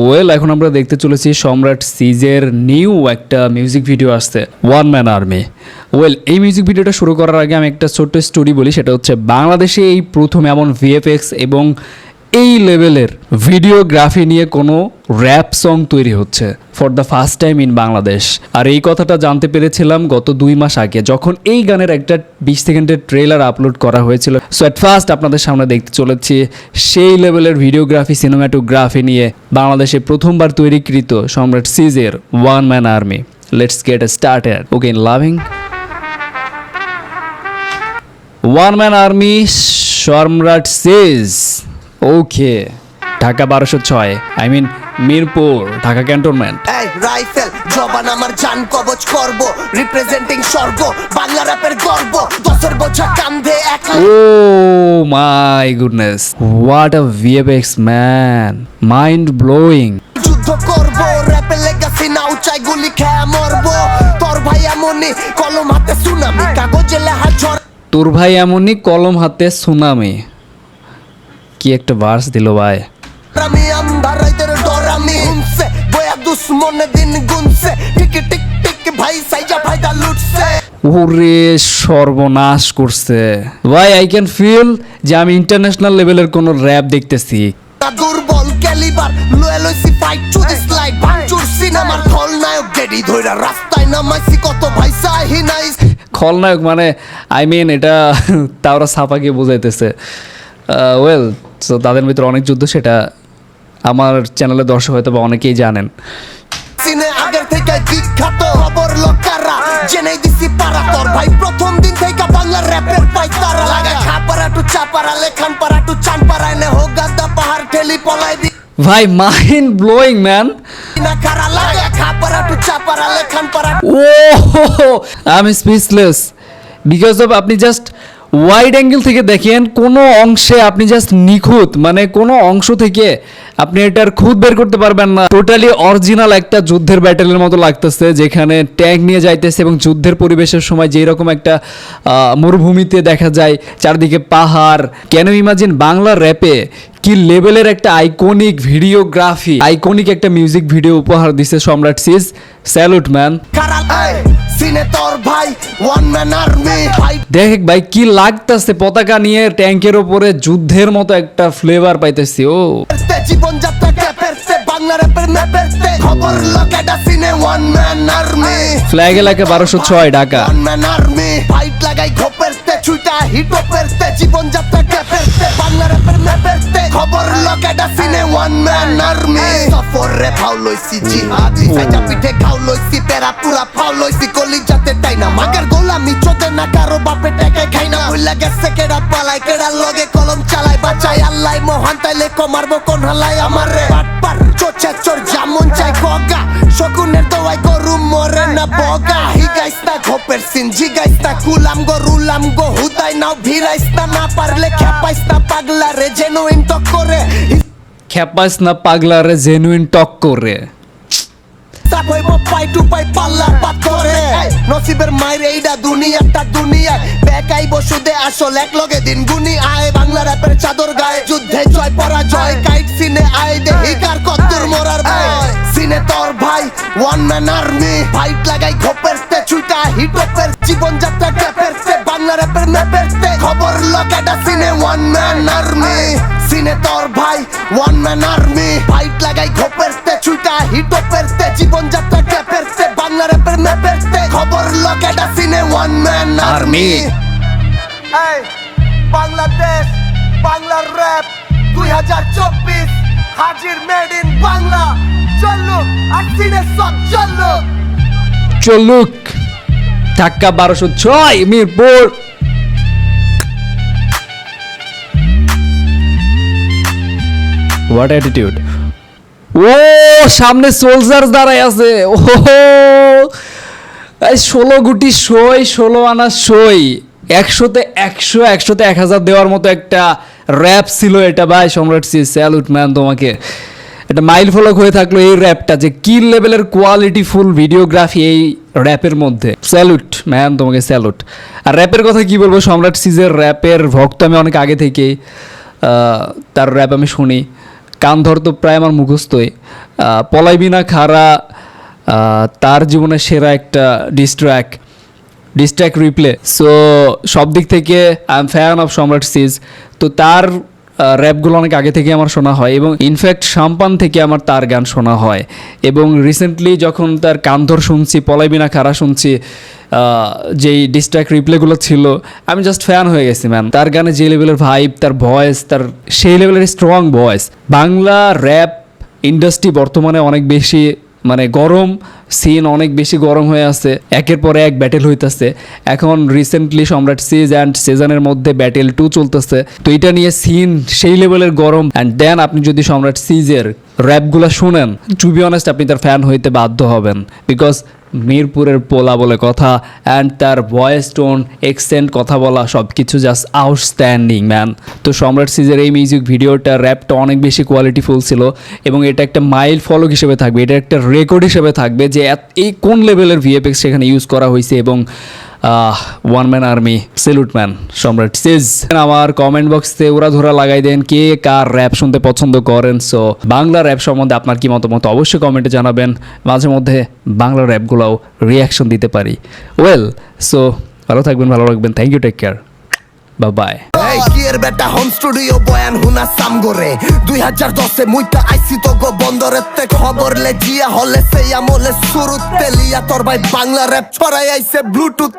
Well এখন আমরা দেখতে চলেছি সম্রাট সিজের নিউ একটা মিউজিক ভিডিও আসছে, ওয়ান ম্যান আর্মি। ওয়েল এই মিউজিক ভিডিওটা শুরু করার আগে আমি একটা ছোট্ট স্টোরি বলি, সেটা হচ্ছে বাংলাদেশে এই প্রথম এমন ভিএফএক্স এবং এই লেভেলের ভিডিওগ্রাফি নিয়ে কোনো র্যাপ সং তৈরি হচ্ছে for the first time in Bangladesh. আর এই কথাটা জানতে পেরেছিলাম গত 2 মাস আগে, যখন এই গানের একটা 20 সেকেন্ডের ট্রেলার আপলোড করা হয়েছিল। সো অ্যাট ফার্স্ট আপনাদের সামনে দেখতে চলেছি সেই লেভেলের ভিডিওগ্রাফি সিনেমাটোগ্রাফি নিয়ে বাংলাদেশে প্রথমবার তৈরিকৃত সম্রাট সিজের one man army. Let's get started. Okay, in loving one man army Samrat সিজ। Okay, Dhaka 1206, I mean Mirpur, Dhaka cantonment. এই রাইফেল জবান আমার জান কবজ করব, রিপ্রেজেন্টিং স্বর্গ, বাংলা র‍্যাপের গর্ব, দশের বোঝা কাঁধে এক। Oh my goodness, what a VFX man, mind blowing. যুদ্ধ করব, র‍্যাপের লেগাসি না উচাই গুলি খেয়ে মরব, তোর ভাই এমনই কলম হাতে সুনামি, কাগজে লেখা ঝড়। তোর ভাই এমনই কলম হাতে সুনামি। কি একটা ভার্স দিল ভাই। আমি আন্ধার রাইতের ডরামি হুমসে, বয়া দুশ্মনে দিন গুনছে, টিক টিক টিক ভাই সাইজা ফায়দা লুটছে। ওরে সর্বনাশ করছে ভাই। আই ক্যান ফিল যে আমি ইন্টারন্যাশনাল লেভেলের কোন র্যাপ দেখতেছি। দুর্বল ক্যালিবার লয়লসি ফাইট টু দিস লাইফ, ভাঙচুর সিনেমার খলনায়ক গেডি ধইরা রাস্তায় নামাইছি কত ভাই সাহি নাইস। খলনায়ক মানে আই মিন এটা তাওরা সাফাকে বোঝাইতেছে। ওয়েল সো তাদের ভিতরে অনেক যুদ্ধ, সেটা আমার চ্যানেলের দর্শক হয়তো বা অনেকেই জানেন। সিনে আগের থেকে বিখ্যাত খবর লোকারা জেনে দিছি পারা, তোর ভাই প্রথম দিন থেকে বাংলা র‍্যাপের পাইতারা লাগা, খাপারা টু চাপারা লেখান পারা টু চানপারা নে হো গাদা পাহাড় ঠেলি পলাই দি ভাই মাইন্ড ব্লোয়িং ম্যান। না কারা লাগা খাপারা টু চাপারা লেখান পারা। ও আমি স্পিচলেস বিকজ অফ আপনি জাস্ট ওয়াইড অ্যাঙ্গেল থেকে দেখেন, কোনো অংশে আপনি জাস্ট নিখুঁত, মানে কোনো অংশ থেকে আপনি এটার খুঁত বের করতে পারবেন না। টোটালি অরিজিনাল একটা যুদ্ধের ব্যাটেলের মতো লাগতেছে, যেখানে ট্যাঙ্ক নিয়ে যাইতেছে এবং যুদ্ধের পরিবেশের সময় যেই রকম একটা মরুভূমিতে দেখা যায় চারদিকে পাহাড়। কেন ইমাজিন বাংলা র্যাপে কি লেভেলের একটা আইকনিক ভিডিওগ্রাফি, আইকনিক একটা মিউজিক ভিডিও উপহার দিছে সম্রাট সিজ। Salute man. সিনে তোর ভাই ওয়ান ম্যান আর্মি। দেখ ভাই কি লাগতেছে, পতাকা নিয়ে ট্যাঙ্কের উপরে যুদ্ধের মতো একটা ফ্লেভার পাইতেছি। ও জীবন যাত্রা ক্যাপেরতে বাংলা র‍্যাপের ম্যাপেরতে খবর লোকেডা সিনে ওয়ান ম্যান আর্মি। ফ্ল্যাগ এলাকা 1206 Dhaka. One man army fight লাগাই ঘোপেরতে ছুটা হিট ওপেরতে জীবন যাত্রা ক্যাপেরতে বাংলা র‍্যাপের ম্যাপেরতে খবর লোকেডা সিনে ওয়ান ম্যান আর্মি। সফরে ফাউ লইছি জিহাদি সাইজা পিঠে খাও লইছি পেরা পুরা ফাউ লইছি কলিজাতে টাইনা মাগার গোলামি চোদে না কারো বাপে টাকা খাই না, ভুলা গেছে কেডা পালাই কেডা লগে কলম চালাই বাঁচাই আল্লাহ মহান তাইলে কমারবো কোন হালাই আমারে পাটপার চোচে চোর যেমন চাই গগা শকুনের দোয়াই গরু মরে না বগা। হিগাইস না ঘোপের সিন জিগাইস না কুলাম গো রুলাম গো হুদাই নাও ভিড়াইস না পারলে খেপাইস না পাগলা রে জেনুইন টক করে, খেপাইস না পাগলা রে জেনুইন টক করে। সাপ হইব পাই টু পাই পাল্লা পাথরে, নসিবের মায়ের এইটা দুনিয়াটা দুনিয়ায় বেকাই বসুদে আসল এক লগে দিন গুনি আয়। বাংলা র‍্যাপের চাদর গায়ে যুদ্ধে জয় পরাজয় কাইট সিনে আয় দে হিকার কদ্দুর মোরার ভয়। সিনে তোর ভাই ওয়ান ম্যান আর্মি ফাইট লাগাই ঘোপেরতে ছুটা হিট ওপের জীবন যাত্রা ক্যাপেরতে বাংলা র‍্যাপের ম্যাপেরতে খবর লোকেডা সিনে ওয়ান ম্যান আর্মি। সিনে তোর ভাই ওয়ান ম্যান আর্মি ফাইট লাগাই ঘোপেরতে ছুটা হিট ওপেরতে জীবন যাত্রা ক্যাপেরতে বাংলা র‍্যাপের ম্যাপেরতে খবর লোকেডা সিনে ওয়ান ম্যান আর্মি। এই বাংলাদেশ বাংলা র‍্যাপ 2024 হাজির মেড ইন বাংলা। চলো আর সিনে সব চলো চলুক। ঢাকা 1206 মিরপুর। What attitude. ও সামনে সোলজার দাঁড়ায় আছে। ও 16 গুটি সই, 16 আনা সই, 100তে 100, 100তে 1000 দেওয়ার মতো একটা র্যাপ ছিল এটা ভাই। সম্রাট সিজ স্যালুট ম্যান তোমাকে। এটা মাইল ফলক হয়ে থাকলো এই র্যাপটা, যে কি লেভেলের কোয়ালিটিফুল ভিডিওগ্রাফি এই র্যাপের মধ্যে। স্যালুট ম্যান তোমাকে, স্যালুট। আর র্যাপের কথা কি বলবো, সম্রাট সিজের র্যাপের ভক্ত আমি অনেক আগে থেকেই। তার র্যাপ আমি শুনি, কান ধর তো প্রায় আমার মুখস্থই। পলাইবি না খারা তার জীবনের সেরা একটা ডিস্ট্র্যাক রিপ্লে। সো সব দিক থেকে আই এম ফ্যান অফ সম্রাট সিজ। তো তার র্যাপগুলো অনেক আগে থেকে আমার শোনা হয় এবং ইনফ্যাক্ট শাম্পান থেকে আমার তার গান শোনা হয়। এবং রিসেন্টলি যখন তার কান্ধর শুনছি, পলাইবিনা খারা শুনছি, যেই ডিস্ট্র্যাক রিপ্লেগুলো ছিল, আমি জাস্ট ফ্যান হয়ে গেছি ম্যান। তার গানে যে লেভেলের ভাইব, তার ভয়েস, তার সেই লেভেলের strong voice. Bangla rap industry বর্তমানে অনেক বেশি মানে গরম, সিন অনেক বেশি গরম হয়ে আছে, একের পর এক ব্যাটেল হইতেছে। এখন রিসেন্টলি সম্রাট সিজ অ্যান্ড সেজানের মধ্যে ব্যাটেল 2 চলতেছে। তো এটা নিয়ে সিন সেই লেভেলের গরম। অ্যান্ড দেন আপনি যদি সম্রাট সিজের র্যাপগুলো শুনেন, টু বি অনেস্ট আপনি তার ফ্যান হইতে বাধ্য হবেন, বিকজ মিরপুরের পোলা বলে কথা, অ্যান্ড তার ভয়েস টোন, এক্সেন্ট, কথা বলা সব কিছু জাস্ট আউটস্ট্যান্ডিং ম্যান। তো সম্রাট সিজের এই মিউজিক ভিডিওটা, র্যাপটা অনেক বেশি কোয়ালিটিফুল ছিল এবং এটা একটা মাইল ফলো হিসেবে থাকবে, এটা একটা রেকর্ড হিসেবে থাকবে যে এই কোন লেভেলের ভিএফএক্স সেখানে ইউজ করা হয়েছে। এবং one man army, salute man সম্রাট সিজ। আমার কমেন্ট বক্সে ওরা ধরা লাগাই দেন কে কার র্যাপ শুনতে পছন্দ করেন। সো বাংলা র্যাপ সম্বন্ধে আপনার কি মতামত অবশ্যই কমেন্টে জানাবেন। মাঝে মধ্যে বাংলা র্যাপগুলোও রিয়াকশন দিতে পারি। ওয়েল, সো ভালো থাকবেন, ভালো রাখবেন। Thank you, take care, bye bye. এই কিয়ের বেটা হোম স্টুডিও বয়ান হুনা সামগরে 2010 মুইতা আইসি তো গো বন্দরেতে খবর লে জিয়া হলে সেই আমলে শুরুতে লিয়া তোর ভাই বাংলা র্যাপ ছড়াই আইছে ব্লুটুথে।